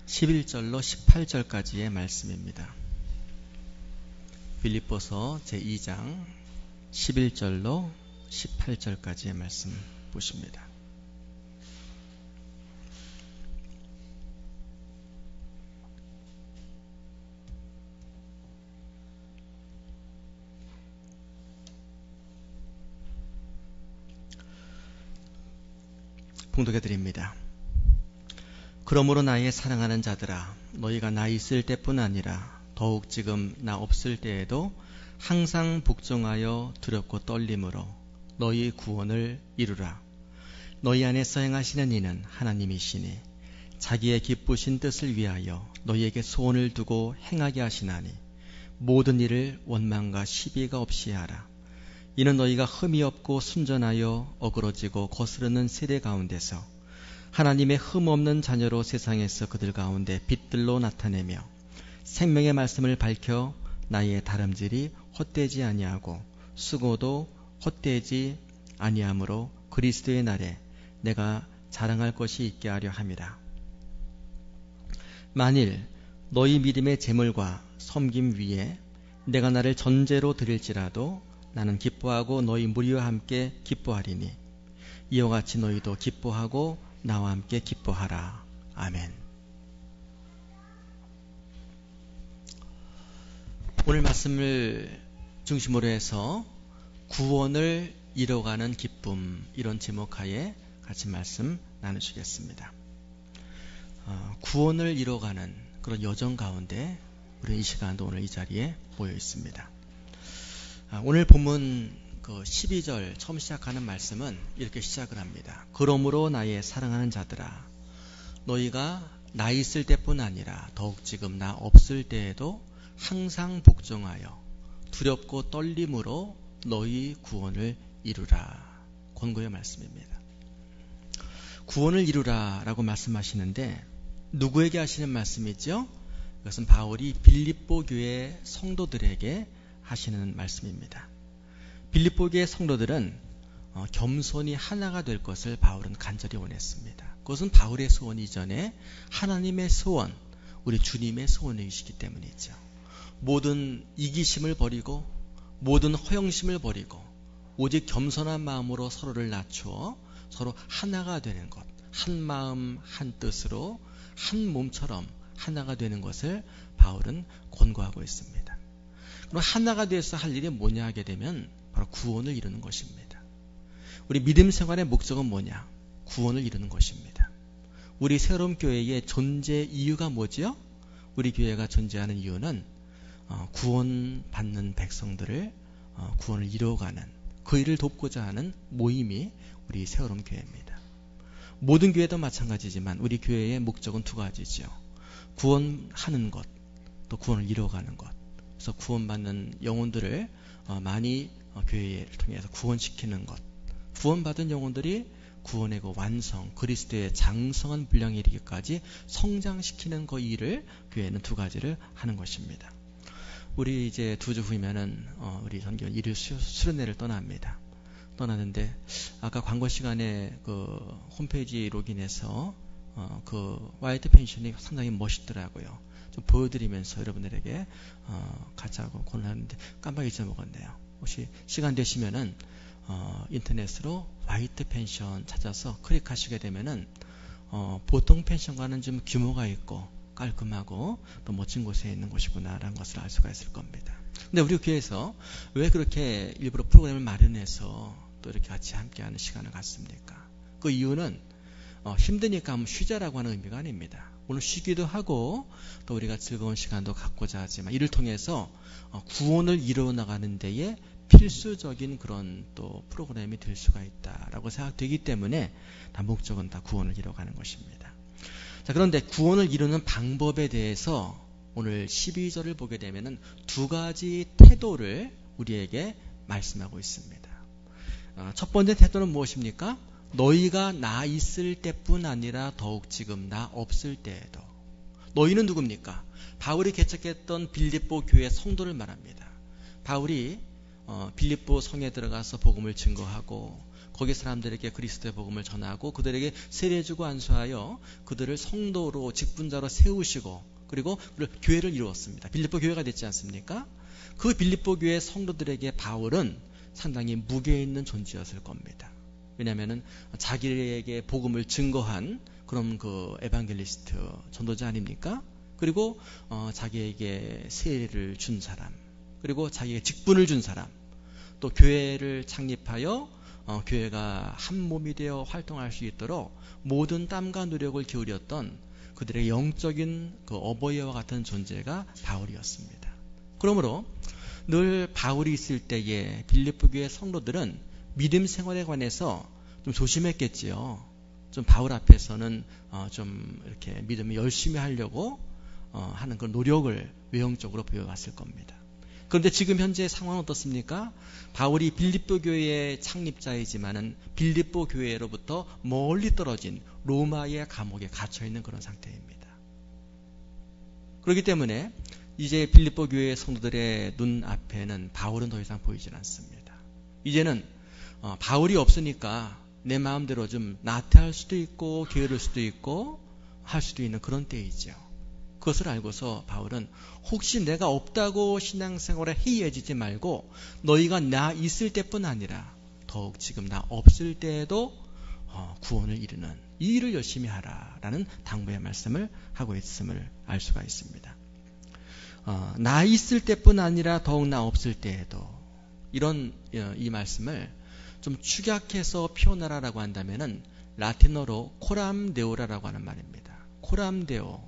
11절로 18절까지의 말씀입니다. 빌립보서 제2장 11절로 18절까지의 말씀 보십니다. 봉독해 드립니다. 그러므로 나의 사랑하는 자들아, 너희가 나 있을 때뿐 아니라 더욱 지금 나 없을 때에도 항상 복종하여 두렵고 떨림으로 너희 구원을 이루라. 너희 안에서 행하시는 이는 하나님이시니 자기의 기쁘신 뜻을 위하여 너희에게 소원을 두고 행하게 하시나니 모든 일을 원망과 시비가 없이 하라. 이는 너희가 흠이 없고 순전하여 어그러지고 거스르는 세대 가운데서 하나님의 흠 없는 자녀로 세상에서 그들 가운데 빛들로 나타내며 생명의 말씀을 밝혀 나의 다름질이 헛되지 아니하고 수고도 헛되지 아니하므로 그리스도의 날에 내가 자랑할 것이 있게 하려 함이라. 만일 너희 믿음의 제물과 섬김 위에 내가 나를 전제로 드릴지라도 나는 기뻐하고 너희 무리와 함께 기뻐하리니 이와 같이 너희도 기뻐하고 나와 함께 기뻐하라. 아멘. 오늘 말씀을 중심으로 해서 구원을 이뤄가는 기쁨, 이런 제목하에 같이 말씀 나누시겠습니다. 구원을 이뤄가는 그런 여정 가운데 우리 이 시간도 오늘 이 자리에 모여 있습니다. 오늘 본문 12절 처음 시작하는 말씀은 이렇게 시작을 합니다. 그러므로 나의 사랑하는 자들아, 너희가 나 있을 때뿐 아니라 더욱 지금 나 없을 때에도 항상 복종하여 두렵고 떨림으로 너희 구원을 이루라. 권고의 말씀입니다. 구원을 이루라 라고 말씀하시는데 누구에게 하시는 말씀이죠? 이것은 바울이 빌립보 교회 성도들에게 하시는 말씀입니다. 빌립보 교회 성도들은 겸손히 하나가 될 것을 바울은 간절히 원했습니다. 그것은 바울의 소원 이전에 하나님의 소원, 우리 주님의 소원이시기 때문이죠. 모든 이기심을 버리고 모든 허영심을 버리고 오직 겸손한 마음으로 서로를 낮추어 서로 하나가 되는 것, 한 마음 한 뜻으로 한 몸처럼 하나가 되는 것을 바울은 권고하고 있습니다. 그럼 하나가 돼서 할 일이 뭐냐 하게 되면 바로 구원을 이루는 것입니다. 우리 믿음 생활의 목적은 뭐냐? 구원을 이루는 것입니다. 우리 새로운 교회의 존재 이유가 뭐지요? 우리 교회가 존재하는 이유는 구원받는 백성들을 구원을 이루어가는 그 일을 돕고자 하는 모임이 우리 새로운 교회입니다. 모든 교회도 마찬가지지만 우리 교회의 목적은 두 가지죠. 구원하는 것, 또 구원을 이루어가는 것. 그래서 구원받는 영혼들을 많이 교회를 통해서 구원시키는 것, 구원받은 영혼들이 구원의 그 완성, 그리스도의 장성한 분량에 이르기까지 성장시키는 그 일을 교회는 두 가지를 하는 것입니다. 우리 이제 두 주 후이면은 우리 선교원 일일 수련회를 떠납니다. 떠나는데 아까 광고 시간에 그 홈페이지 로그인해서 그 화이트 펜션이 상당히 멋있더라고요. 좀 보여드리면서 여러분들에게 같이 하고 권하는데 깜빡 잊어먹었네요. 혹시 시간 되시면은 인터넷으로 화이트 펜션 찾아서 클릭하시게 되면은 보통 펜션과는 좀 규모가 있고 깔끔하고 또 멋진 곳에 있는 곳이구나라는 것을 알 수가 있을 겁니다. 근데 우리 교회에서 왜 그렇게 일부러 프로그램을 마련해서 또 이렇게 같이 함께하는 시간을 갖습니까? 그 이유는 힘드니까 한번 쉬자라고 하는 의미가 아닙니다. 오늘 쉬기도 하고 또 우리가 즐거운 시간도 갖고자 하지만 이를 통해서 구원을 이루어 나가는 데에 필수적인 그런 또 프로그램이 될 수가 있다라고 생각되기 때문에 다 목적은 다 구원을 이루어가는 것입니다. 자, 그런데 구원을 이루는 방법에 대해서 오늘 12절을 보게 되면은 두 가지 태도를 우리에게 말씀하고 있습니다. 첫 번째 태도는 무엇입니까? 너희가 나 있을 때뿐 아니라 더욱 지금 나 없을 때에도. 너희는 누굽니까? 바울이 개척했던 빌립보 교회 성도를 말합니다. 바울이 빌립보 성에 들어가서 복음을 증거하고 거기 사람들에게 그리스도의 복음을 전하고 그들에게 세례주고 안수하여 그들을 성도로 직분자로 세우시고 그리고 교회를 이루었습니다. 빌립보 교회가 됐지 않습니까? 그 빌립보 교회 성도들에게 바울은 상당히 무게 있는 존재였을 겁니다. 왜냐하면 자기에게 복음을 증거한 그런 그 에반겔리스트 전도자 아닙니까? 그리고 자기에게 세례를 준 사람, 그리고 자기에게 직분을 준 사람, 또 교회를 창립하여 교회가 한 몸이 되어 활동할 수 있도록 모든 땀과 노력을 기울였던 그들의 영적인 그 어버이와 같은 존재가 바울이었습니다. 그러므로 늘 바울이 있을 때에 빌립보 교회 성도들은 믿음 생활에 관해서 좀 조심했겠지요. 좀 바울 앞에서는 좀 이렇게 믿음을 열심히 하려고 하는 그런 노력을 외형적으로 보여왔을 겁니다. 그런데 지금 현재 상황은 어떻습니까? 바울이 빌립보 교회의 창립자이지만은 빌립보 교회로부터 멀리 떨어진 로마의 감옥에 갇혀있는 그런 상태입니다. 그렇기 때문에 이제 빌립보 교회 성도들의 눈앞에는 바울은 더 이상 보이질 않습니다. 이제는 바울이 없으니까 내 마음대로 좀 나태할 수도 있고 게으를 수도 있고 할 수도 있는 그런 때이죠. 그것을 알고서 바울은 혹시 내가 없다고 신앙생활에 해이해지지 말고 너희가 나 있을 때뿐 아니라 더욱 지금 나 없을 때에도 구원을 이루는 이 일을 열심히 하라라는 당부의 말씀을 하고 있음을 알 수가 있습니다. 나 있을 때뿐 아니라 더욱 나 없을 때에도 이런 이 말씀을 좀 축약해서 표현하라라고 한다면은 라틴어로 코람데오라라고 하는 말입니다. 코람데오,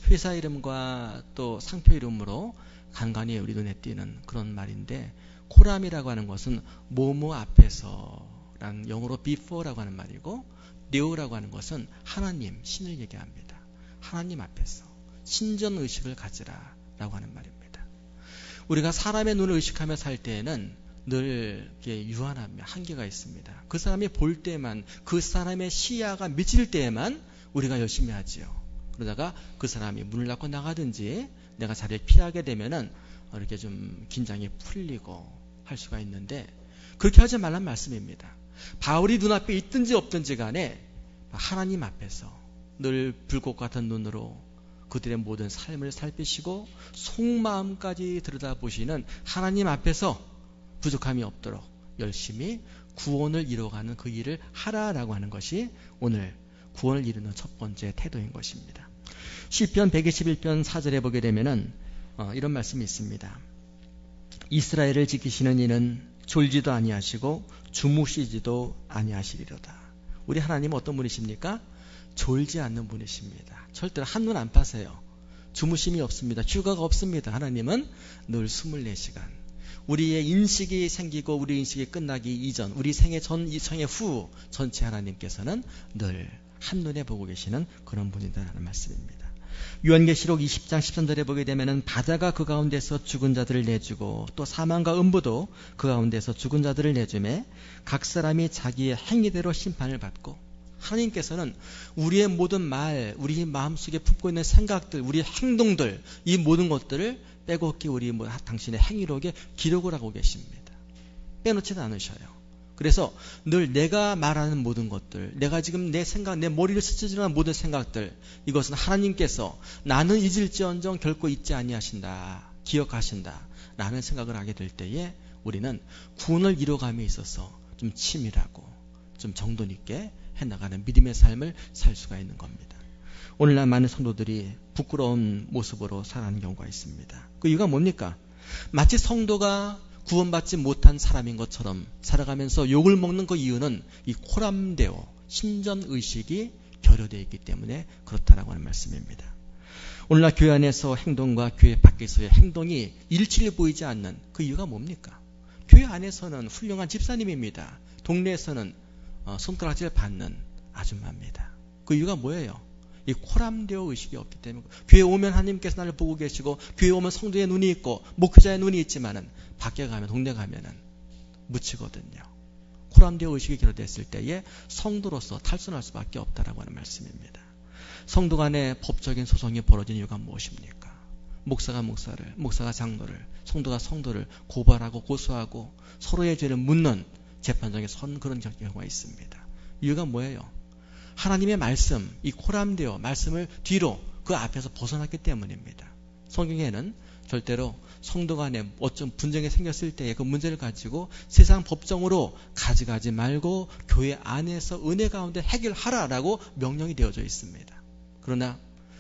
회사 이름과 또 상표 이름으로 간간히 우리 눈에 띄는 그런 말인데, 코람이라고 하는 것은 뭐뭐 앞에서라는 영어로 before라고 하는 말이고, 데오라고 하는 것은 하나님, 신을 얘기합니다. 하나님 앞에서 신전의식을 가지라라고 하는 말입니다. 우리가 사람의 눈을 의식하며 살 때에는 늘 유한함이 한계가 있습니다. 그 사람이 볼 때만, 그 사람의 시야가 미칠 때에만 우리가 열심히 하지요. 그러다가 그 사람이 문을 닫고 나가든지 내가 자리를 피하게 되면은 이렇게 좀 긴장이 풀리고 할 수가 있는데, 그렇게 하지 말란 말씀입니다. 바울이 눈앞에 있든지 없든지 간에 하나님 앞에서 늘 불꽃 같은 눈으로 그들의 모든 삶을 살피시고 속마음까지 들여다보시는 하나님 앞에서 부족함이 없도록 열심히 구원을 이뤄가는 그 일을 하라라고 하는 것이 오늘 구원을 이루는 첫 번째 태도인 것입니다. 시편 121편 4절에 보게 되면은 이런 말씀이 있습니다. 이스라엘을 지키시는 이는 졸지도 아니하시고 주무시지도 아니하시리로다. 우리 하나님은 어떤 분이십니까? 졸지 않는 분이십니다. 절대로 한눈 안 파세요. 주무심이 없습니다. 휴가가 없습니다. 하나님은 늘 24시간. 우리의 인식이 생기고 우리 인식이 끝나기 이전, 우리 생애 전, 이 생애 후 전체 하나님께서는 늘 한눈에 보고 계시는 그런 분이다라는 말씀입니다. 요한계시록 20장 13절에 보게 되면은 바다가 그 가운데서 죽은 자들을 내주고 또 사망과 음부도 그 가운데서 죽은 자들을 내주매 각 사람이 자기의 행위대로 심판을 받고, 하나님께서는 우리의 모든 말, 우리 마음속에 품고 있는 생각들, 우리의 행동들, 이 모든 것들을 빼곡히 우리 당신의 행위록에 기록을 하고 계십니다. 빼놓지는 않으셔요. 그래서 늘 내가 말하는 모든 것들, 내가 지금 내 생각, 내 머리를 스치지는 모든 생각들, 이것은 하나님께서 나는 잊을지언정 결코 잊지 아니하신다, 기억하신다 라는 생각을 하게 될 때에 우리는 구원을 이뤄감에 있어서 좀 치밀하고 좀 정돈 있게 해나가는 믿음의 삶을 살 수가 있는 겁니다. 오늘날 많은 성도들이 부끄러운 모습으로 살아가는 경우가 있습니다. 그 이유가 뭡니까? 마치 성도가 구원받지 못한 사람인 것처럼 살아가면서 욕을 먹는 그 이유는 이 코람데오, 신전의식이 결여되어 있기 때문에 그렇다라고 하는 말씀입니다. 오늘날 교회 안에서 행동과 교회 밖에서의 행동이 일치를 보이지 않는 그 이유가 뭡니까? 교회 안에서는 훌륭한 집사님입니다. 동네에서는 손가락질 받는 아줌마입니다. 그 이유가 뭐예요? 이 코람데오 의식이 없기 때문에. 교회 오면 하나님께서 나를 보고 계시고, 교회 오면 성도의 눈이 있고 목회자의 눈이 있지만은 밖에 가면, 동네 가면은 묻히거든요. 코람데오 의식이 결여됐을 때에 성도로서 탈선할 수밖에 없다라고 하는 말씀입니다. 성도 간에 법적인 소송이 벌어진 이유가 무엇입니까? 목사가 목사를, 목사가 장로를, 성도가 성도를 고발하고 고소하고 서로의 죄를 묻는 재판장에 선 그런 경우가 있습니다. 이유가 뭐예요? 하나님의 말씀, 이 코람데오 말씀을 뒤로 그 앞에서 벗어났기 때문입니다. 성경에는 절대로 성도 간에 어떤 분쟁이 생겼을 때에 그 문제를 가지고 세상 법정으로 가져가지 말고 교회 안에서 은혜 가운데 해결하라라고 명령이 되어져 있습니다. 그러나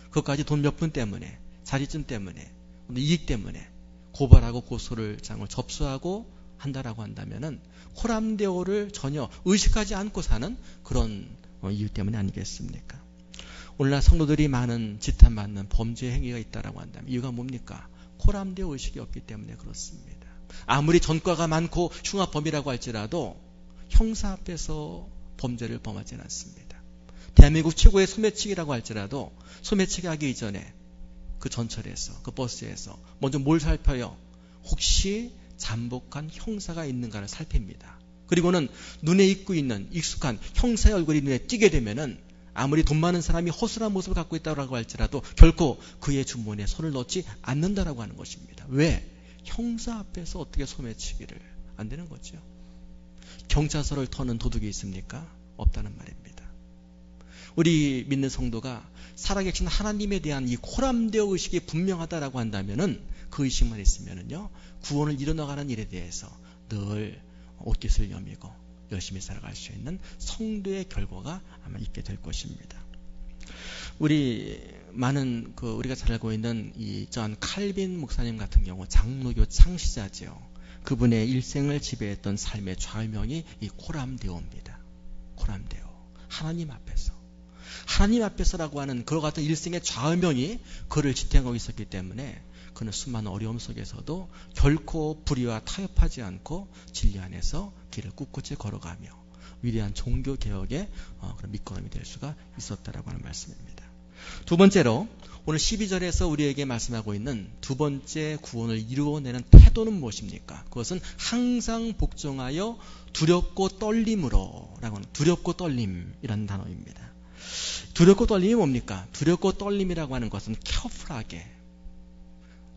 그것까지 돈 몇 푼 때문에, 자리쯤 때문에, 이익 때문에 고발하고 고소를 장을 접수하고 한다라고 한다면은 코람데오를 전혀 의식하지 않고 사는 그런 이유 때문에 아니겠습니까? 오늘날 성도들이 많은 지탄받는 범죄 행위가 있다라고 한다면 이유가 뭡니까? 코람데오 의식이 없기 때문에 그렇습니다. 아무리 전과가 많고 흉악범이라고 할지라도 형사 앞에서 범죄를 범하지는 않습니다. 대한민국 최고의 소매치기라고 할지라도 소매치기 하기 이전에 그 전철에서, 그 버스에서 먼저 뭘 살펴요? 혹시 잠복한 형사가 있는가를 살핍니다. 그리고는 눈에 익고 있는 익숙한 형사의 얼굴이 눈에 띄게 되면은 아무리 돈 많은 사람이 허술한 모습을 갖고 있다고 할지라도 결코 그의 주머니에 손을 넣지 않는다라고 하는 것입니다. 왜? 형사 앞에서 어떻게 소매치기를 안 되는 거죠. 경찰서를 터는 도둑이 있습니까? 없다는 말입니다. 우리 믿는 성도가 살아계신 하나님에 대한 이 코람데오 의식이 분명하다라고 한다면은 그 의식만 있으면은요 구원을 이뤄나가는 일에 대해서 늘 옷깃을 여미고 열심히 살아갈 수 있는 성도의 결과가 아마 있게 될 것입니다. 우리 많은 우리가 잘 알고 있는 이 존 칼빈 목사님 같은 경우 장로교 창시자지요. 그분의 일생을 지배했던 삶의 좌우명이 이 코람데오입니다. 코람데오. 하나님 앞에서라고 하는 그와 같은 일생의 좌우명이 그를 지탱하고 있었기 때문에 그는 수많은 어려움 속에서도 결코 불의와 타협하지 않고 진리 안에서 길을 꿋꿋이 걸어가며 위대한 종교개혁의 그런 밑거름이 될 수가 있었다라고 하는 말씀입니다. 두 번째로 오늘 12절에서 우리에게 말씀하고 있는 두 번째 구원을 이루어내는 태도는 무엇입니까? 그것은 항상 복종하여 두렵고 떨림으로 라고 하는 두렵고 떨림이라는 단어입니다. 두렵고 떨림이 뭡니까? 두렵고 떨림이라고 하는 것은 careful하게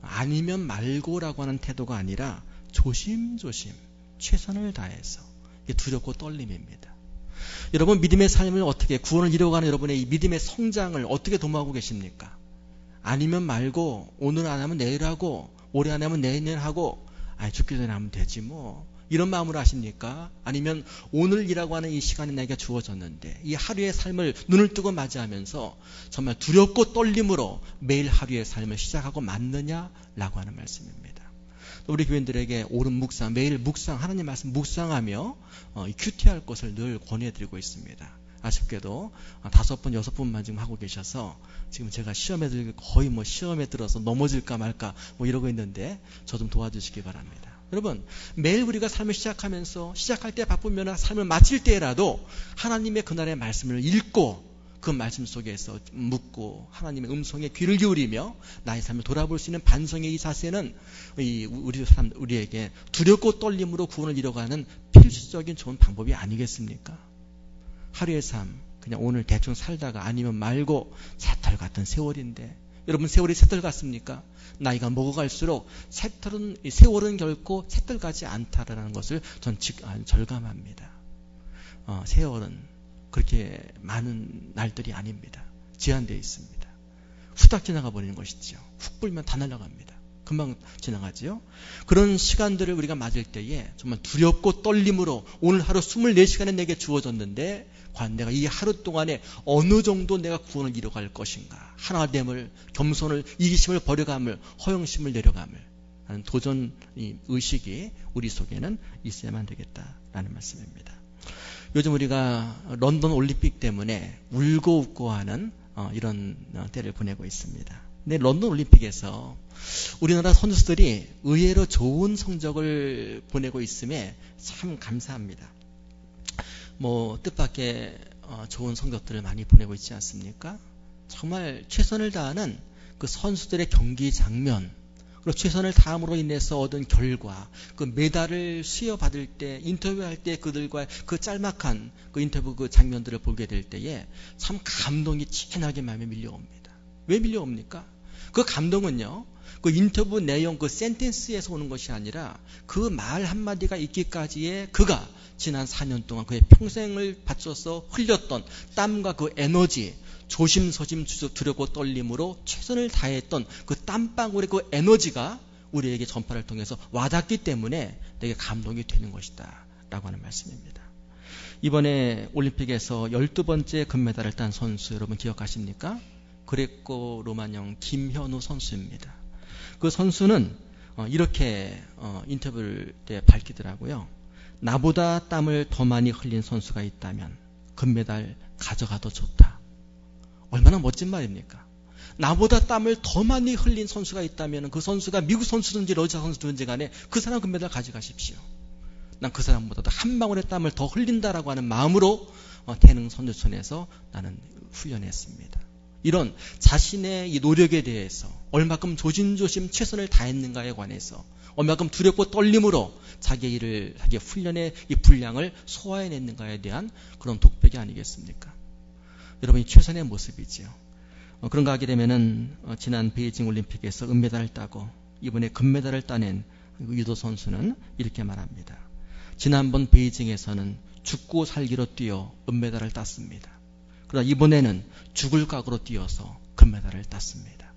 아니면 말고라고 하는 태도가 아니라 조심조심 최선을 다해서 이게 두렵고 떨림입니다. 여러분 믿음의 삶을 어떻게 구원을 이루어가는 여러분의 이 믿음의 성장을 어떻게 도모하고 계십니까? 아니면 말고 오늘 안 하면 내일 하고 올해 안 하면 내년 하고 죽기 전에 하면 되지 뭐 이런 마음으로 하십니까? 아니면 오늘이라고 하는 이 시간이 내게 주어졌는데 이 하루의 삶을 눈을 뜨고 맞이하면서 정말 두렵고 떨림으로 매일 하루의 삶을 시작하고 맞느냐라고 하는 말씀입니다. 우리 교인들에게 옳은 묵상, 매일 묵상, 하나님 말씀 묵상하며 큐티할 것을 늘 권해드리고 있습니다. 아쉽게도 5번, 6번만 지금 하고 계셔서 지금 제가 거의 시험에 들어서 넘어질까 말까 이러고 있는데 저 좀 도와주시기 바랍니다. 여러분 매일 우리가 삶을 시작하면서 시작할 때 바쁘면 삶을 마칠 때라도 하나님의 그날의 말씀을 읽고 그 말씀 속에서 묻고 하나님의 음성에 귀를 기울이며 나의 삶을 돌아볼 수 있는 반성의 이 자세는 우리에게 두렵고 떨림으로 구원을 이뤄가는 필수적인 좋은 방법이 아니겠습니까? 하루의 삶 그냥 오늘 대충 살다가 아니면 말고 새털 같은 세월인데 여러분 세월이 새털 같습니까? 나이가 먹어갈수록 세월은 결코 새털 같지 않다라는 것을 전 절감합니다. 세월은 그렇게 많은 날들이 아닙니다. 제한되어 있습니다. 후딱 지나가 버리는 것이죠. 훅 불면 다 날아갑니다. 금방 지나가지요. 그런 시간들을 우리가 맞을 때에 정말 두렵고 떨림으로 오늘 하루 24시간은 내게 주어졌는데 과연 내가 이 하루 동안에 어느 정도 내가 구원을 이뤄갈 것인가. 하나됨을, 겸손을, 이기심을 버려감을, 허영심을 내려감을 하는 도전 의식이 우리 속에는 있어야만 되겠다라는 말씀입니다. 요즘 우리가 런던 올림픽 때문에 울고 웃고 하는 이런 때를 보내고 있습니다. 근데 런던 올림픽에서 우리나라 선수들이 의외로 좋은 성적을 보내고 있음에 참 감사합니다. 뜻밖의 좋은 성적들을 많이 보내고 있지 않습니까? 정말 최선을 다하는 그 선수들의 경기 장면, 그리고 최선을 다함으로 인해서 얻은 결과, 그 메달을 수여받을 때, 인터뷰할 때 그들과 그 짤막한 그 인터뷰 그 장면들을 보게 될 때에 참 감동이 진하게 마음에 밀려옵니다. 왜 밀려옵니까? 그 감동은요, 그 인터뷰 내용, 그 센텐스에서 오는 것이 아니라 그 말 한마디가 있기까지의 그가 지난 4년 동안 그의 평생을 바쳐서 흘렸던 땀과 그 에너지, 조심서심 두렵고 떨림으로 최선을 다했던 그 땀방울의 그 에너지가 우리에게 전파를 통해서 와닿기 때문에 내게 감동이 되는 것이다 라고 하는 말씀입니다. 이번에 올림픽에서 12번째 금메달을 딴 선수 여러분 기억하십니까? 그레코 로마형 김현우 선수입니다. 그 선수는 이렇게 인터뷰 때 밝히더라고요. 나보다 땀을 더 많이 흘린 선수가 있다면 금메달 가져가도 좋다. 얼마나 멋진 말입니까? 나보다 땀을 더 많이 흘린 선수가 있다면 그 선수가 미국 선수든지 러시아 선수든지 간에 그 사람 금메달 가져가십시오. 난 그 사람보다도 한 방울의 땀을 더 흘린다라고 하는 마음으로 태능 선수촌에서 나는 훈련했습니다. 이런 자신의 이 노력에 대해서 얼마큼 조심조심 최선을 다했는가에 관해서 얼마큼 두렵고 떨림으로 자기의 일을, 자기의 훈련의 이 분량을 소화해냈는가에 대한 그런 독백이 아니겠습니까? 여러분이 최선의 모습이지요. 그런가 하게 되면은 지난 베이징 올림픽에서 은메달을 따고 이번에 금메달을 따낸 유도 선수는 이렇게 말합니다. 지난번 베이징에서는 죽고 살기로 뛰어 은메달을 땄습니다. 그러나 이번에는 죽을 각오로 뛰어서 금메달을 땄습니다.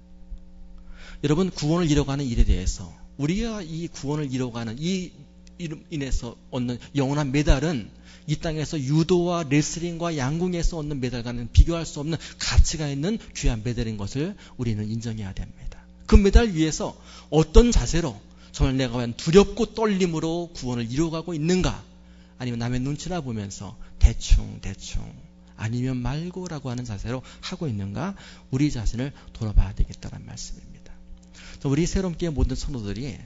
여러분, 구원을 이뤄가는 일에 대해서 우리가 이 구원을 이뤄가는 이 인해서 얻는 영원한 메달은 이 땅에서 유도와 레슬링과 양궁에서 얻는 메달과는 비교할 수 없는 가치가 있는 귀한 메달인 것을 우리는 인정해야 됩니다. 그 메달 위에서 어떤 자세로 정말 내가 과연 두렵고 떨림으로 구원을 이루어가고 있는가, 아니면 남의 눈치나 보면서 대충 아니면 말고라고 하는 자세로 하고 있는가, 우리 자신을 돌아봐야 되겠다는 말씀입니다. 우리 새롭게 모든 성도들이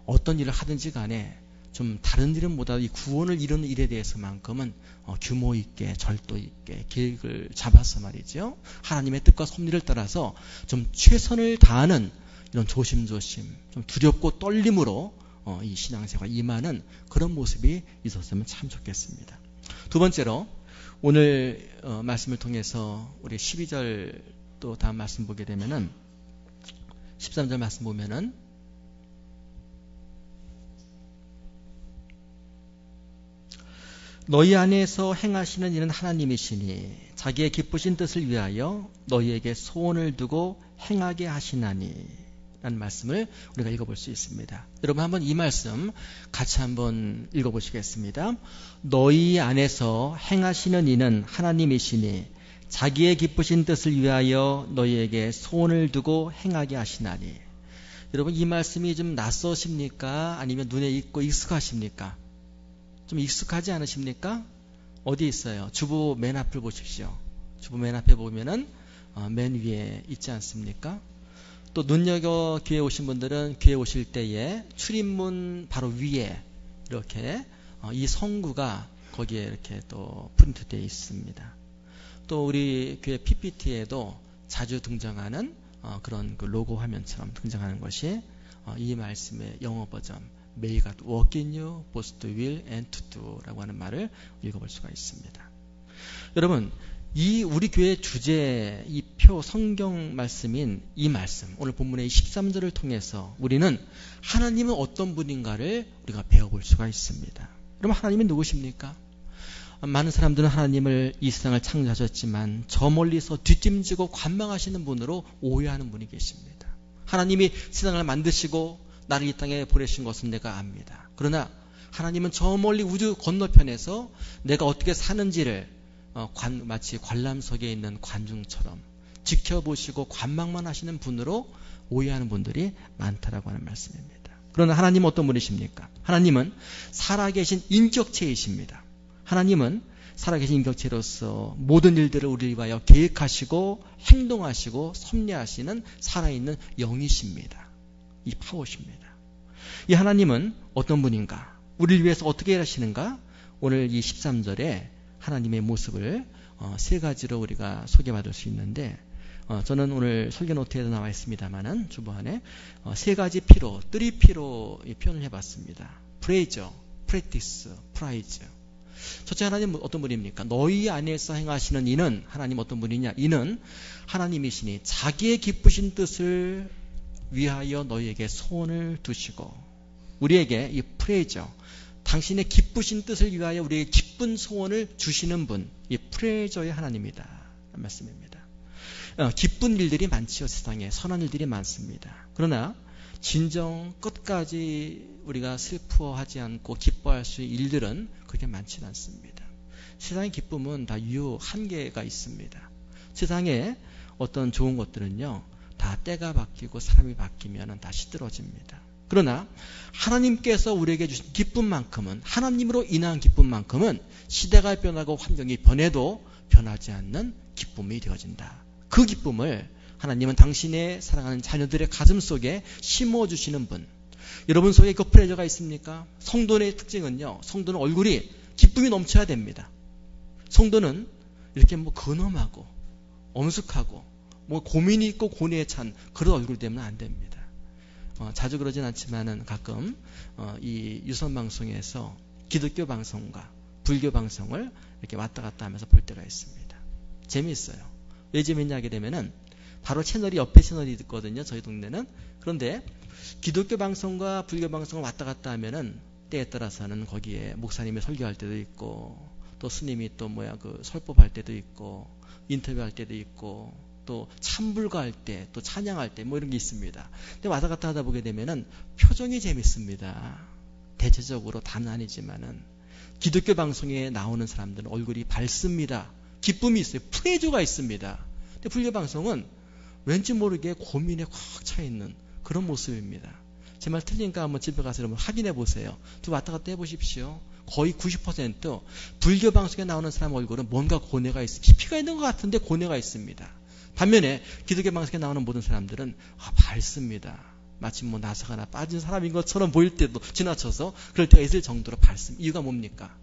어떤 일을 하든지 간에 좀 다른 일은 보다 이 구원을 이루는 일에 대해서만큼은 규모 있게 절도 있게 계획을 잡아서 말이죠. 하나님의 뜻과 섭리를 따라서 좀 최선을 다하는 이런 조심조심, 좀 두렵고 떨림으로 이 신앙생활 임하는 그런 모습이 있었으면 참 좋겠습니다. 두 번째로 오늘 말씀을 통해서 우리 12절 또 다음 말씀 보게 되면은 13절 말씀 보면은 너희 안에서 행하시는 이는 하나님이시니 자기의 기쁘신 뜻을 위하여 너희에게 소원을 두고 행하게 하시나니 라는 말씀을 우리가 읽어볼 수 있습니다. 여러분 한번 이 말씀 같이 한번 읽어보시겠습니다. 너희 안에서 행하시는 이는 하나님이시니 자기의 기쁘신 뜻을 위하여 너희에게 소원을 두고 행하게 하시나니. 여러분 이 말씀이 좀 낯서십니까? 아니면 눈에 익고 익숙하십니까? 좀 익숙하지 않으십니까? 어디 있어요? 주보 맨 앞을 보십시오. 주보 맨 앞에 보면은 맨 위에 있지 않습니까? 또 눈여겨 교회 오신 분들은 교회 오실 때에 출입문 바로 위에 이렇게 이 성구가 거기에 이렇게 또 프린트되어 있습니다. 또 우리 교회 PPT에도 자주 등장하는 그런 그 로고 화면처럼 등장하는 것이 이 말씀의 영어 버전 May God work in you, both to will and to do 라고 하는 말을 읽어볼 수가 있습니다. 여러분 이 우리 교회 주제 이 표 성경 말씀인 이 말씀 오늘 본문의 13절을 통해서 우리는 하나님은 어떤 분인가를 우리가 배워볼 수가 있습니다. 그럼 하나님은 누구십니까? 많은 사람들은 하나님을 이 세상을 창조하셨지만 저 멀리서 뒷짐지고 관망하시는 분으로 오해하는 분이 계십니다. 하나님이 세상을 만드시고 나를 이 땅에 보내신 것은 내가 압니다. 그러나 하나님은 저 멀리 우주 건너편에서 내가 어떻게 사는지를 마치 관람석에 있는 관중처럼 지켜보시고 관망만 하시는 분으로 오해하는 분들이 많다라고 하는 말씀입니다. 그러나 하나님은 어떤 분이십니까? 하나님은 살아계신 인격체이십니다. 하나님은 살아계신 인격체로서 모든 일들을 우리를 위하여 계획하시고 행동하시고 섭리하시는 살아있는 영이십니다. 이 파워십니다. 이 하나님은 어떤 분인가? 우리를 위해서 어떻게 일하시는가? 오늘 이 13절에 하나님의 모습을 세 가지로 우리가 소개받을 수 있는데 저는 오늘 설교 노트에도 나와 있습니다만은 주보안에 세 가지 P로, 3P로 표현을 해봤습니다. 프레이저, 프랙티스, 프라이즈. 첫째 하나님은 어떤 분입니까? 너희 안에서 행하시는 이는 하나님 어떤 분이냐? 이는 하나님이시니 자기의 기쁘신 뜻을 위하여 너희에게 소원을 두시고 우리에게 이 프레이저 당신의 기쁘신 뜻을 위하여 우리에게 기쁜 소원을 주시는 분, 이 프레이저의 하나님이다 말씀입니다. 기쁜 일들이 많지요. 세상에 선한 일들이 많습니다. 그러나 진정 끝까지 우리가 슬퍼하지 않고 기뻐할 수 있는 일들은 그렇게 많지는 않습니다. 세상의 기쁨은 다 한계가 있습니다. 세상에 어떤 좋은 것들은요, 다 때가 바뀌고 사람이 바뀌면 다 시들어집니다. 그러나 하나님께서 우리에게 주신 기쁨만큼은, 하나님으로 인한 기쁨만큼은 시대가 변하고 환경이 변해도 변하지 않는 기쁨이 되어진다. 그 기쁨을 하나님은 당신의 사랑하는 자녀들의 가슴 속에 심어주시는 분. 여러분 속에 그 프레저가 있습니까? 성도의 특징은요, 성도는 얼굴이 기쁨이 넘쳐야 됩니다. 성도는 이렇게 근엄하고 엄숙하고 고민이 있고 고뇌에 찬 그런 얼굴 되면 안 됩니다. 자주 그러진 않지만은 가끔 이 유선 방송에서 기독교 방송과 불교 방송을 이렇게 왔다 갔다 하면서 볼 때가 있습니다. 재미있어요. 왜 재밌냐 하게 되면은 바로 채널이 옆에 채널이 있거든요. 저희 동네는. 그런데 기독교 방송과 불교 방송을 왔다 갔다 하면은 때에 따라서는 거기에 목사님이 설교할 때도 있고 또 스님이 또 설법할 때도 있고 인터뷰할 때도 있고 또 참불가할 때 또 찬양할 때 이런 게 있습니다. 근데 왔다 갔다 하다 보게 되면은 표정이 재밌습니다. 대체적으로 다는 아니지만은 기독교 방송에 나오는 사람들은 얼굴이 밝습니다. 기쁨이 있어요. 프레이저가 있습니다. 근데 불교 방송은 왠지 모르게 고민에 꽉 차 있는 그런 모습입니다. 제 말 틀린가 한번 집에 가서 여러분 확인해 보세요. 또 왔다 갔다 해보십시오. 거의 90% 불교 방송에 나오는 사람 얼굴은 뭔가 고뇌가 있어요. 깊이가 있는 것 같은데 고뇌가 있습니다. 반면에 기독교 방송에 나오는 모든 사람들은 밝습니다. 마치 나사가 하나 빠진 사람인 것처럼 보일 때도 지나쳐서 그럴 때가 있을 정도로 밝습니다. 이유가 뭡니까?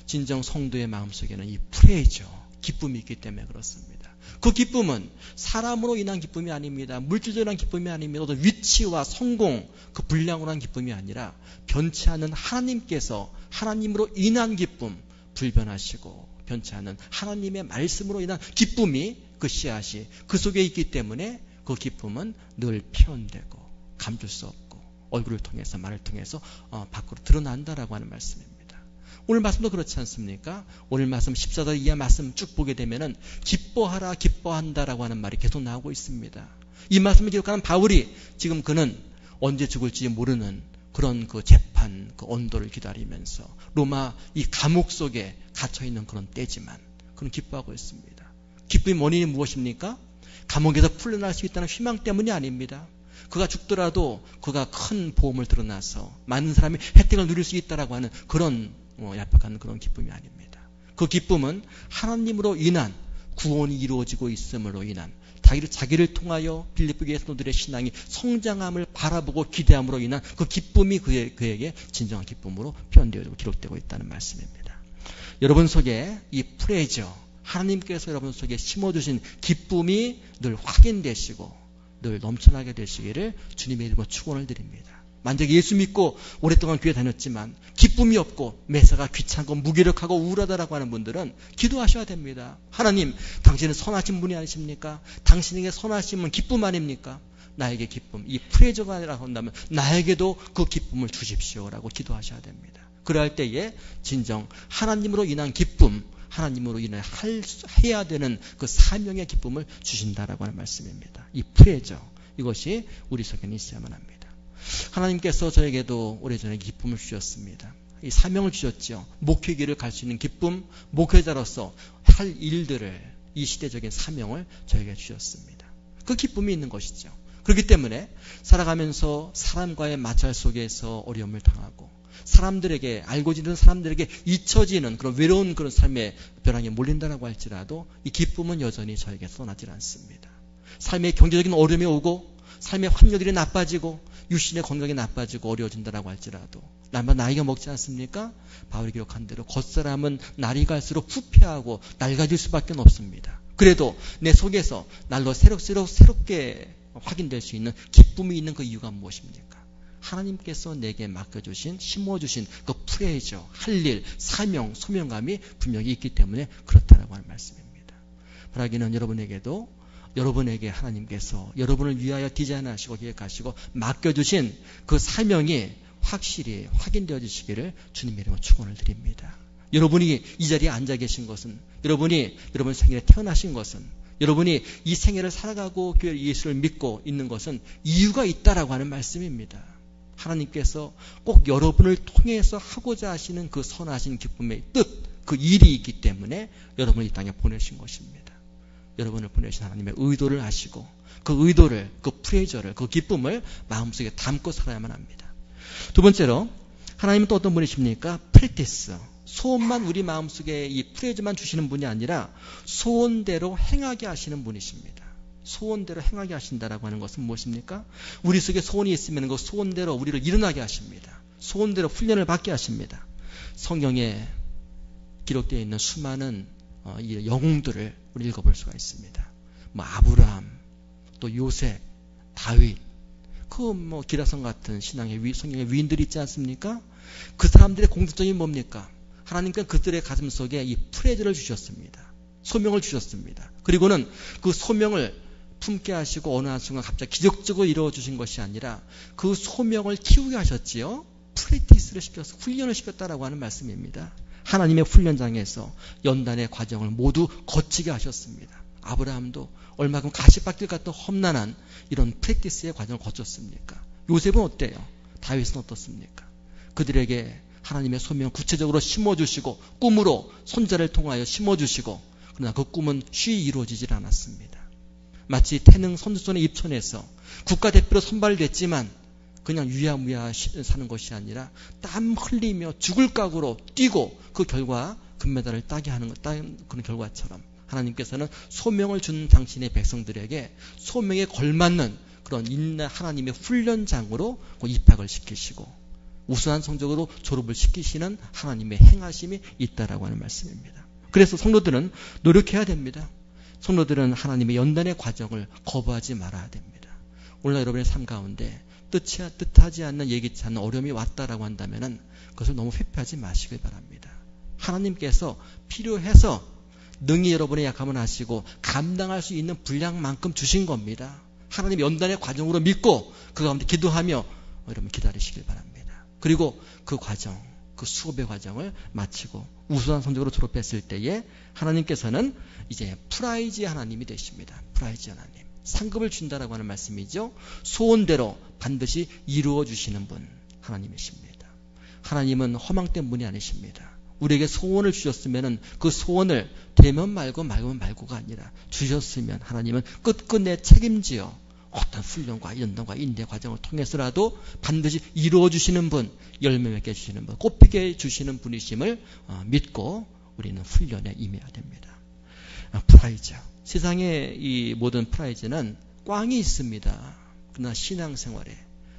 진정 성도의 마음속에는 이 프레이저, 기쁨이 있기 때문에 그렇습니다. 그 기쁨은 사람으로 인한 기쁨이 아닙니다. 물질적으로 인한 기쁨이 아닙니다. 어떤 위치와 성공, 그 분량으로 한 기쁨이 아니라 변치 않는 하나님께서 하나님으로 인한 기쁨, 불변하시고 변치 않는 하나님의 말씀으로 인한 기쁨이 그 씨앗이 그 속에 있기 때문에 그 기쁨은 늘 표현되고 감출 수 없고 얼굴을 통해서 말을 통해서 밖으로 드러난다라고 하는 말씀입니다. 오늘 말씀도 그렇지 않습니까? 오늘 말씀 14절 이하 말씀 쭉 보게 되면은 기뻐하라 기뻐한다라고 하는 말이 계속 나오고 있습니다. 이 말씀을 기록하는 바울이 지금 그는 언제 죽을지 모르는 그런 그 재판 그 언도를 기다리면서 로마 이 감옥 속에 갇혀 있는 그런 때지만 그는 기뻐하고 있습니다. 기쁨의 원인이 무엇입니까? 감옥에서 풀려날 수 있다는 희망 때문이 아닙니다. 그가 죽더라도 그가 큰 보험을 드러나서 많은 사람이 혜택을 누릴 수 있다라고 하는 그런 얄팍한 그런 기쁨이 아닙니다. 그 기쁨은 하나님으로 인한 구원이 이루어지고 있음으로 인한 자기를 통하여 빌립보교의 성도들의 신앙이 성장함을 바라보고 기대함으로 인한 그 기쁨이 그에게 진정한 기쁨으로 표현되어지고 기록되고 있다는 말씀입니다. 여러분 속에 이 프레이저, 하나님께서 여러분 속에 심어주신 기쁨이 늘 확인되시고 늘 넘쳐나게 되시기를 주님의 이름으로 축원을 드립니다. 만약에 예수 믿고 오랫동안 교회 다녔지만 기쁨이 없고 매사가 귀찮고 무기력하고 우울하다라고 하는 분들은 기도하셔야 됩니다. 하나님, 당신은 선하신 분이 아니십니까? 당신에게 선하심은 기쁨 아닙니까? 나에게 기쁨, 이 프레저가 아니라 한다면 나에게도 그 기쁨을 주십시오라고 기도하셔야 됩니다. 그럴 때에 진정 하나님으로 인한 기쁨, 하나님으로 인해 해야 되는 그 사명의 기쁨을 주신다라고 하는 말씀입니다. 이 프레저, 이것이 우리 속에는 있어야만 합니다. 하나님께서 저에게도 오래전에 기쁨을 주셨습니다. 이 사명을 주셨죠. 목회길을 갈 수 있는 기쁨, 목회자로서 할 일들을, 이 시대적인 사명을 저에게 주셨습니다. 그 기쁨이 있는 것이죠. 그렇기 때문에 살아가면서 사람과의 마찰 속에서 어려움을 당하고 사람들에게, 알고 지내는 사람들에게 잊혀지는 그런 외로운 그런 삶의 벼랑에 몰린다라고 할지라도 이 기쁨은 여전히 저에게 떠나질 않습니다. 삶의 경제적인 어려움이 오고 삶의 환경들이 나빠지고 육신의 건강이 나빠지고 어려워진다라고 할지라도 나이가 먹지 않습니까? 바울이 기록한 대로 겉사람은 날이 갈수록 후패하고 낡아질 수밖에 없습니다. 그래도 내 속에서 날로 새롭게 확인될 수 있는 기쁨이 있는 그 이유가 무엇입니까? 하나님께서 내게 맡겨주신, 심어주신 그 프레이저, 할 일, 사명, 소명감이 분명히 있기 때문에 그렇다라고 하는 말씀입니다. 바라기는 여러분에게도 여러분에게 하나님께서 여러분을 위하여 디자인하시고 계획하시고 맡겨주신 그 사명이 확실히 확인되어 주시기를 주님의 이름으로 축원을 드립니다. 여러분이 이 자리에 앉아 계신 것은, 여러분이 여러분 생일에 태어나신 것은, 여러분이 이 생애를 살아가고 교회 예수를 믿고 있는 것은 이유가 있다라고 하는 말씀입니다. 하나님께서 꼭 여러분을 통해서 하고자 하시는 그 선하신 기쁨의 뜻, 그 일이 있기 때문에 여러분을 이 땅에 보내신 것입니다. 여러분을 보내신 하나님의 의도를 아시고 그 의도를, 그 프레저를, 그 기쁨을 마음속에 담고 살아야만 합니다. 두 번째로 하나님은 또 어떤 분이십니까? 프랙티스. 소원만 우리 마음속에 이 프레저만 주시는 분이 아니라 소원대로 행하게 하시는 분이십니다. 소원대로 행하게 하신다라고 하는 것은 무엇입니까? 우리 속에 소원이 있으면 그 소원대로 우리를 일어나게 하십니다. 소원대로 훈련을 받게 하십니다. 성경에 기록되어 있는 수많은 이 영웅들을 우리 읽어볼 수가 있습니다. 아브라함, 또 요셉, 다윗, 기라성 같은 신앙의 성경의 위인들이 있지 않습니까? 그 사람들의 공통점이 뭡니까? 하나님께서 그들의 가슴 속에 이 프레저를 주셨습니다. 소명을 주셨습니다. 그리고는 그 소명을 품게 하시고 어느 한순간 갑자기 기적적으로 이루어주신 것이 아니라 그 소명을 키우게 하셨지요. 프랙티스를 시켜서 훈련을 시켰다라고 하는 말씀입니다. 하나님의 훈련장에서 연단의 과정을 모두 거치게 하셨습니다. 아브라함도 얼마큼 가시밭길 같은 험난한 이런 프랙티스의 과정을 거쳤습니까? 요셉은 어때요? 다윗은 어떻습니까? 그들에게 하나님의 소명을 구체적으로 심어주시고 꿈으로 손자를 통하여 심어주시고, 그러나 그 꿈은 쉬이 이루어지질 않았습니다. 마치 태능 선수촌의 입촌에서 국가대표로 선발됐지만 그냥 유야무야 사는 것이 아니라 땀 흘리며 죽을 각오로 뛰고 그 결과 금메달을 따게 하는 그런 결과처럼 하나님께서는 소명을 준 당신의 백성들에게 소명에 걸맞는 그런 인내 하나님의 훈련장으로 입학을 시키시고 우수한 성적으로 졸업을 시키시는 하나님의 행하심이 있다라고 하는 말씀입니다. 그래서 성도들은 노력해야 됩니다. 성도들은 하나님의 연단의 과정을 거부하지 말아야 됩니다. 오늘날 여러분의 삶 가운데 뜻하지 않는 예기치 않는 어려움이 왔다라고 한다면 그것을 너무 회피하지 마시길 바랍니다. 하나님께서 필요해서 능히 여러분의 약함을 아시고 감당할 수 있는 분량만큼 주신 겁니다. 하나님의 연단의 과정으로 믿고 그 가운데 기도하며 여러분 기다리시길 바랍니다. 그리고 그 과정, 그 수업의 과정을 마치고 우수한 성적으로 졸업했을 때에 하나님께서는 이제 프라이즈 하나님이 되십니다. 프라이즈 하나님. 상급을 준다라고 하는 말씀이죠. 소원대로 반드시 이루어 주시는 분 하나님이십니다. 하나님은 허망된 분이 아니십니다. 우리에게 소원을 주셨으면 그 소원을 되면 말고 말면 말고가 아니라 주셨으면 하나님은 끝끝내 책임지어 어떤 훈련과 연단과 인내 과정을 통해서라도 반드시 이루어 주시는 분, 열매 맺게 해주시는 분, 꽃피게 해주시는 분이심을 믿고 우리는 훈련에 임해야 됩니다. 프라이즈. 세상의 이 모든 프라이즈는 꽝이 있습니다. 그러나 신앙생활에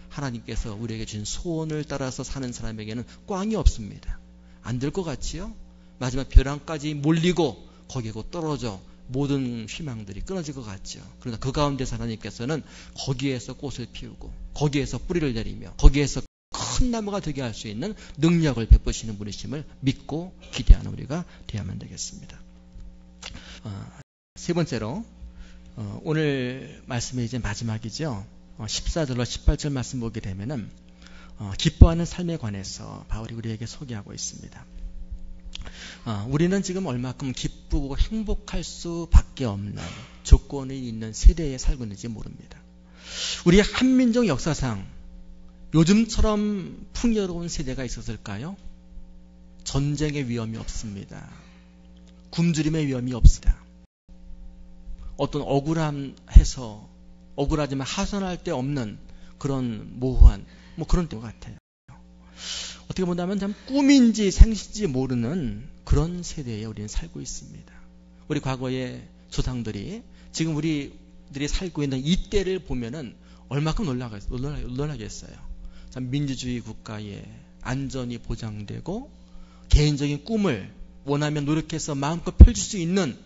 하나님께서 우리에게 주신 소원을 따라서 사는 사람에게는 꽝이 없습니다. 안 될 것 같지요? 마지막 벼랑까지 몰리고 거기에 떨어져 모든 희망들이 끊어질 것 같죠. 그러나 그 가운데서 하나님께서는 거기에서 꽃을 피우고 거기에서 뿌리를 내리며 거기에서 큰 나무가 되게 할 수 있는 능력을 베푸시는 분이심을 믿고 기대하는 우리가 되어야만 되겠습니다. 세 번째로 오늘 말씀이 이제 마지막이죠. 14절로 18절 말씀 보게 되면은 기뻐하는 삶에 관해서 바울이 우리에게 소개하고 있습니다. 우리는 지금 얼마큼 기쁘고 행복할 수밖에 없는 조건이 있는 세대에 살고 있는지 모릅니다. 우리 한민족 역사상 요즘처럼 풍요로운 세대가 있었을까요? 전쟁의 위험이 없습니다. 굶주림의 위험이 없습니다. 어떤 억울하지만 하선할 데 없는 그런 모호한 그런 것 같아요. 어떻게 본다면 참 꿈인지 생시인지 모르는 그런 세대에 우리는 살고 있습니다. 우리 과거의 조상들이 지금 우리들이 살고 있는 이 때를 보면은 얼마큼 놀라겠어요. 참 민주주의 국가에 안전이 보장되고 개인적인 꿈을 원하면 노력해서 마음껏 펼칠 수 있는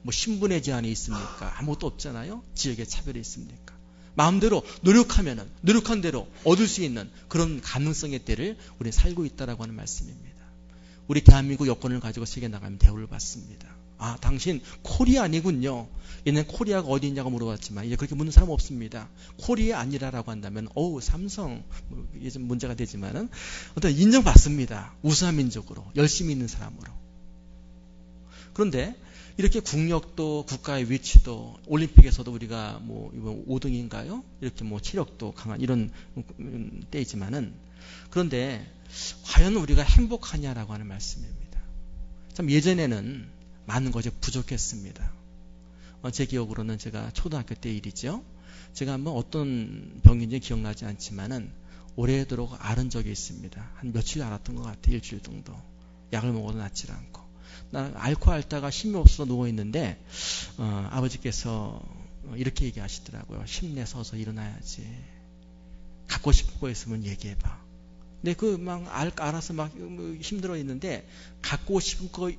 신분의 제한이 있습니까? 아무것도 없잖아요. 지역의 차별이 있습니까? 마음대로 노력하면은 노력한 대로 얻을 수 있는 그런 가능성의 때를 우리 살고 있다라고 하는 말씀입니다. 우리 대한민국 여권을 가지고 세계 나가면 대우를 받습니다. 아, 당신 코리아 아니군요. 얘는 코리아가 어디 있냐고 물어봤지만 이제 그렇게 묻는 사람 없습니다. 코리아 아니라라고 한다면 삼성 이게 좀 문제가 되지만은 어떤 인정받습니다. 우수한 민족으로 열심히 있는 사람으로. 그런데 이렇게 국력도 국가의 위치도 올림픽에서도 우리가 이번 5등인가요? 이렇게 체력도 강한 이런 때이지만은 그런데 과연 우리가 행복하냐라고 하는 말씀입니다. 참 예전에는 많은 것이 부족했습니다. 제 기억으로는 제가 초등학교 때 일이죠. 제가 한번 어떤 병인지 기억나지 않지만은 오래도록 앓은 적이 있습니다. 한 며칠 앓았던 것 같아요. 일주일 정도. 약을 먹어도 낫질 않고. 나 앓고 앓다가 힘이 없어서 누워있는데 아버지께서 이렇게 얘기하시더라고요. 힘내서서 일어나야지. 갖고 싶은 거 있으면 얘기해봐. 근데 알아서 힘들어 있는데 갖고 싶은 거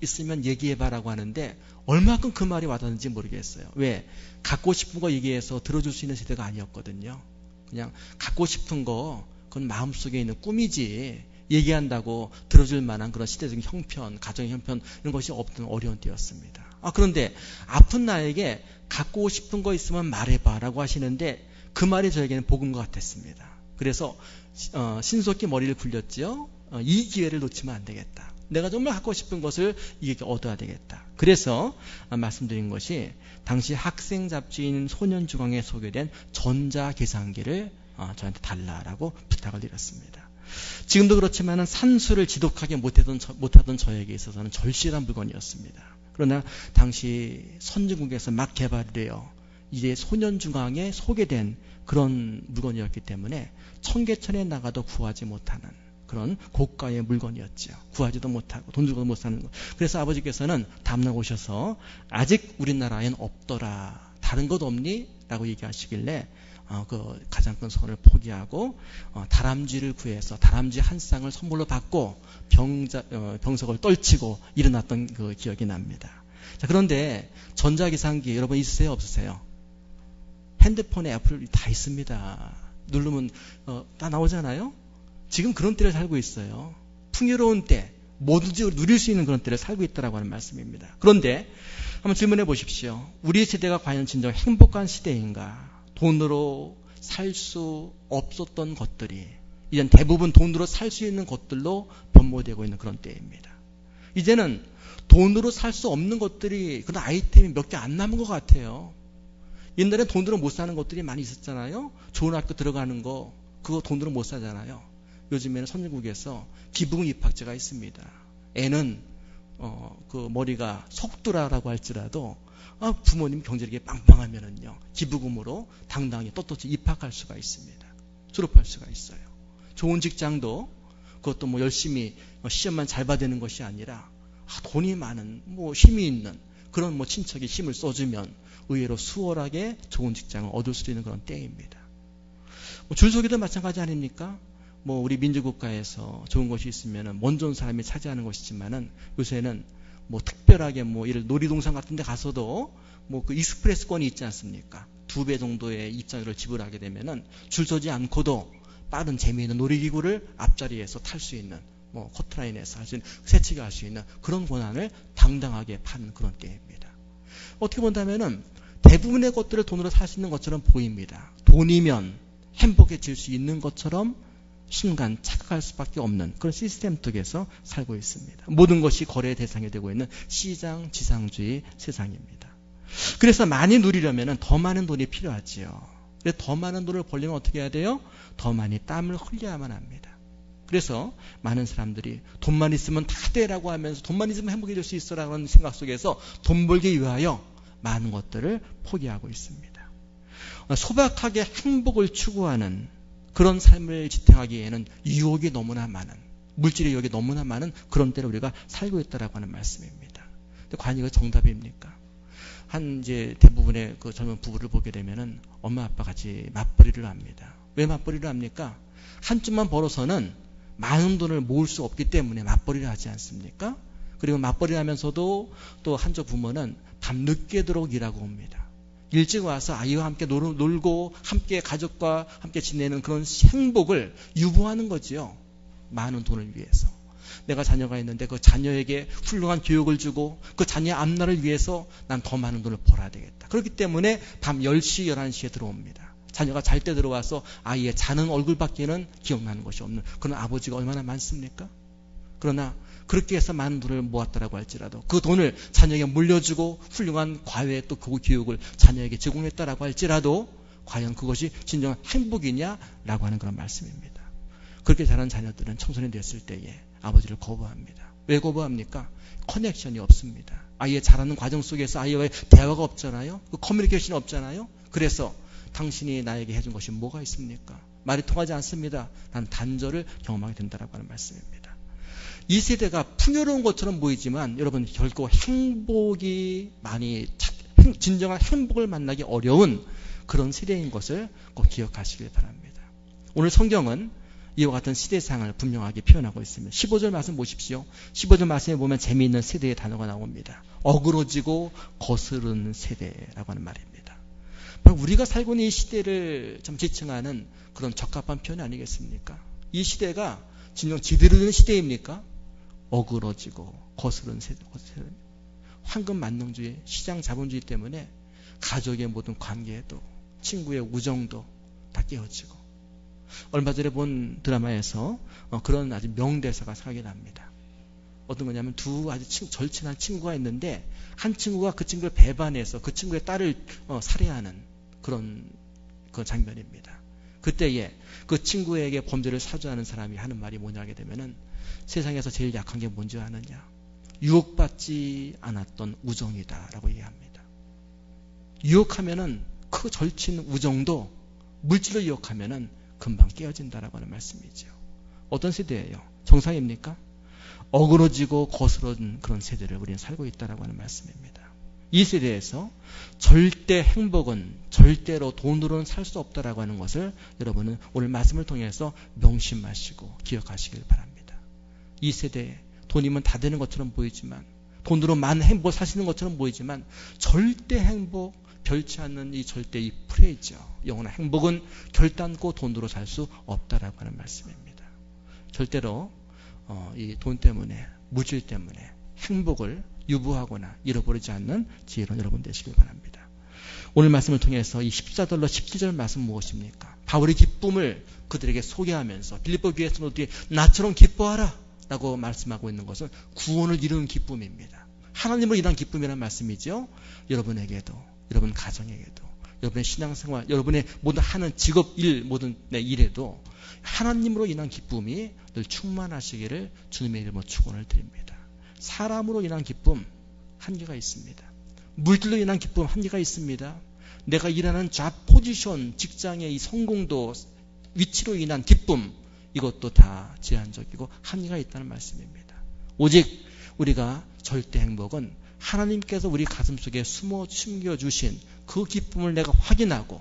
있으면 얘기해봐라고 하는데 얼마큼 그 말이 와닿는지 모르겠어요. 왜? 갖고 싶은 거 얘기해서 들어줄 수 있는 세대가 아니었거든요. 그냥 갖고 싶은 거 그건 마음속에 있는 꿈이지 얘기한다고 들어줄 만한 그런 시대적인 형편, 가정의 형편 이런 것이 없던 어려운 때였습니다. 그런데 아픈 나에게 갖고 싶은 거 있으면 말해봐라고 하시는데 그 말이 저에게는 복음과 같았습니다. 그래서 신속히 머리를 굴렸지요. 이 기회를 놓치면 안 되겠다. 내가 정말 갖고 싶은 것을 이게 얻어야 되겠다. 그래서 말씀드린 것이 당시 학생 잡지인 소년중앙에 소개된 전자계산기를 저한테 달라라고 부탁을 드렸습니다. 지금도 그렇지만 산수를 지독하게 못하던 저에게 있어서는 절실한 물건이었습니다. 그러나 당시 선진국에서 막 개발을 해요. 이제 소년중앙에 소개된 그런 물건이었기 때문에 청계천에 나가도 구하지 못하는 그런 고가의 물건이었죠. 구하지도 못하고 돈 주고도 못 사는 것. 그래서 아버지께서는 다음날 오셔서 아직 우리나라엔 없더라. 다른 것 없니? 라고 얘기하시길래 그 가장 큰 소원을 포기하고 다람쥐를 구해서 다람쥐 한 쌍을 선물로 받고 병석을 떨치고 일어났던 그 기억이 납니다. 자, 그런데 전자계산기 여러분 있으세요? 없으세요? 핸드폰에 애플이 다 있습니다. 누르면 다 나오잖아요. 지금 그런 때를 살고 있어요. 풍요로운 때, 뭐든지 누릴 수 있는 그런 때를 살고 있다라고 하는 말씀입니다. 그런데 한번 질문해 보십시오. 우리 세대가 과연 진정 행복한 시대인가? 돈으로 살 수 없었던 것들이 이젠 대부분 돈으로 살 수 있는 것들로 변모되고 있는 그런 때입니다. 이제는 돈으로 살 수 없는 것들이 그런 아이템이 몇 개 안 남은 것 같아요. 옛날에 돈으로 못 사는 것들이 많이 있었잖아요. 좋은 학교 들어가는 거 그거 돈으로 못 사잖아요. 요즘에는 선진국에서 기부금 입학제가 있습니다. 애는 그 머리가 석두라라고 할지라도 부모님 경제력이 빵빵하면은요 기부금으로 당당히 떳떳이 입학할 수가 있습니다. 졸업할 수가 있어요. 좋은 직장도 그것도 열심히 시험만 잘 봐대는 것이 아니라 돈이 많은 힘이 있는 그런 친척이 힘을 써주면 의외로 수월하게 좋은 직장을 얻을 수 있는 그런 때입니다. 줄서기도 마찬가지 아닙니까? 우리 민주국가에서 좋은 것이 있으면 먼저 온 사람이 차지하는 것이지만은 요새는 특별하게 이런 놀이동산 같은 데 가서도 그 익스프레스권이 있지 않습니까? 2배 정도의 입장료를 지불하게 되면은 줄 서지 않고도 빠른 재미있는 놀이기구를 앞자리에서 탈 수 있는 커트라인에서 할 수 있는 세치게 할 수 있는 그런 권한을 당당하게 파는 그런 때입니다. 어떻게 본다면은 대부분의 것들을 돈으로 살 수 있는 것처럼 보입니다. 돈이면 행복해질 수 있는 것처럼 순간 착각할 수밖에 없는 그런 시스템 속에서 살고 있습니다. 모든 것이 거래의 대상이 되고 있는 시장 지상주의 세상입니다. 그래서 많이 누리려면 더 많은 돈이 필요하지요. 그래서 더 많은 돈을 벌려면 어떻게 해야 돼요? 더 많이 땀을 흘려야만 합니다. 그래서 많은 사람들이 돈만 있으면 다 돼라고 하면서 돈만 있으면 행복해질 수 있어라는 생각 속에서 돈 벌기 위하여 많은 것들을 포기하고 있습니다. 소박하게 행복을 추구하는 그런 삶을 지탱하기에는 유혹이 너무나 많은, 물질의 유혹이 너무나 많은 그런 때를 우리가 살고 있다라고 하는 말씀입니다. 근데 과연 이거 정답입니까? 이제 대부분의 그 젊은 부부를 보게 되면은 엄마 아빠 같이 맞벌이를 합니다. 왜 맞벌이를 합니까? 한 푼만 벌어서는 많은 돈을 모을 수 없기 때문에 맞벌이를 하지 않습니까? 그리고 맞벌이를 하면서도 또 한쪽 부모는 밤 늦게도록 일하고 옵니다. 일찍 와서 아이와 함께 놀고 함께 가족과 함께 지내는 그런 행복을 유보하는 거지요. 많은 돈을 위해서. 내가 자녀가 있는데 그 자녀에게 훌륭한 교육을 주고 그 자녀의 앞날을 위해서 난 더 많은 돈을 벌어야 되겠다. 그렇기 때문에 밤 10시, 11시에 들어옵니다. 자녀가 잘 때 들어와서 아이의 자는 얼굴밖에는 기억나는 것이 없는 그런 아버지가 얼마나 많습니까? 그러나 그렇게 해서 많은 돈을 모았다라고 할지라도 그 돈을 자녀에게 물려주고 훌륭한 과외 또 교육을 자녀에게 제공했다라고 할지라도 과연 그것이 진정한 행복이냐라고 하는 그런 말씀입니다. 그렇게 자란 자녀들은 청소년이 됐을 때에 아버지를 거부합니다. 왜 거부합니까? 커넥션이 없습니다. 아이의 자라는 과정 속에서 아이와의 대화가 없잖아요. 그 커뮤니케이션이 없잖아요. 그래서 당신이 나에게 해준 것이 뭐가 있습니까? 말이 통하지 않습니다. 난 단절을 경험하게 된다라고 하는 말씀입니다. 이 세대가 풍요로운 것처럼 보이지만 여러분 결코 행복이 진정한 행복을 만나기 어려운 그런 세대인 것을 꼭 기억하시길 바랍니다. 오늘 성경은 이와 같은 시대상을 분명하게 표현하고 있습니다. 15절 말씀 보십시오. 15절 말씀에 보면 재미있는 세대의 단어가 나옵니다. 어그러지고 거스르는 세대라고 하는 말입니다. 우리가 살고 있는 이 시대를 좀 지칭하는 그런 적합한 표현 아니겠습니까? 이 시대가 진정 지대로 있는 시대입니까? 어그러지고 거스르는 세대. 황금 만능주의, 시장 자본주의 때문에 가족의 모든 관계에도 친구의 우정도 다 깨어지고 얼마 전에 본 드라마에서 그런 아주 명대사가 생각이 납니다. 어떤 거냐면 두 아주 절친한 친구가 있는데 한 친구가 그 친구를 배반해서 그 친구의 딸을 살해하는 그런 장면입니다. 그때에 그 친구에게 범죄를 사주하는 사람이 하는 말이 뭐냐 하게 되면은 세상에서 제일 약한 게 뭔지 아느냐? 유혹받지 않았던 우정이다라고 얘기합니다. 유혹하면은 그 절친 우정도 물질로 유혹하면은 금방 깨어진다라고 하는 말씀이죠. 어떤 세대예요? 정상입니까? 어그러지고 거스른 그런 세대를 우리는 살고 있다라고 하는 말씀입니다. 이 세대에서 절대 행복은 절대로 돈으로는 살 수 없다라고 하는 것을 여러분은 오늘 말씀을 통해서 명심하시고 기억하시길 바랍니다. 이 세대에 돈이면 다 되는 것처럼 보이지만 돈으로 많은 행복을 사시는 것처럼 보이지만 절대 행복 별치 않는 이 절대 이 프레이죠. 영원한 행복은 결단코 돈으로 살 수 없다라고 하는 말씀입니다. 절대로 이 돈 때문에 물질 때문에 행복을 유부하거나 잃어버리지 않는 지혜로운 여러분 되시길 바랍니다. 오늘 말씀을 통해서 이 14절로 17절 말씀 무엇입니까? 바울의 기쁨을 그들에게 소개하면서 빌립보 교회 성도들이 나처럼 기뻐하라 라고 말씀하고 있는 것은 구원을 이루는 기쁨입니다. 하나님으로 인한 기쁨이라는 말씀이죠. 여러분에게도 여러분 가정에게도 여러분의 신앙생활 여러분의 모든 하는 직업 일 모든 일에도 하나님으로 인한 기쁨이 늘 충만하시기를 주님의 이름으로 축원을 드립니다. 사람으로 인한 기쁨 한계가 있습니다. 물질로 인한 기쁨 한계가 있습니다. 내가 일하는 잡 포지션 직장의 이 성공도 위치로 인한 기쁨 이것도 다 제한적이고 한계가 있다는 말씀입니다. 오직 우리가 절대 행복은 하나님께서 우리 가슴속에 숨겨주신 그 기쁨을 내가 확인하고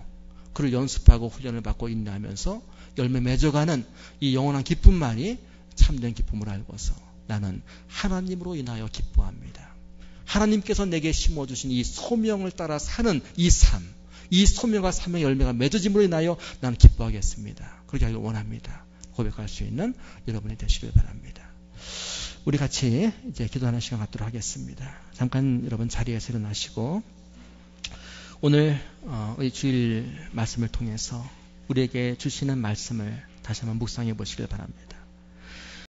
그를 연습하고 훈련을 받고 인내하면서 열매 맺어가는 이 영원한 기쁨만이 참된 기쁨을 알고서 나는 하나님으로 인하여 기뻐합니다. 하나님께서 내게 심어주신 이 소명을 따라 사는 이 삶, 이 소명과 삶의 열매가 맺어짐으로 인하여 나는 기뻐하겠습니다. 그렇게 하기를 원합니다. 고백할 수 있는 여러분이 되시길 바랍니다. 우리 같이 이제 기도하는 시간 갖도록 하겠습니다. 잠깐 여러분 자리에서 일어나시고 오늘 이 주일 말씀을 통해서 우리에게 주시는 말씀을 다시 한번 묵상해 보시길 바랍니다.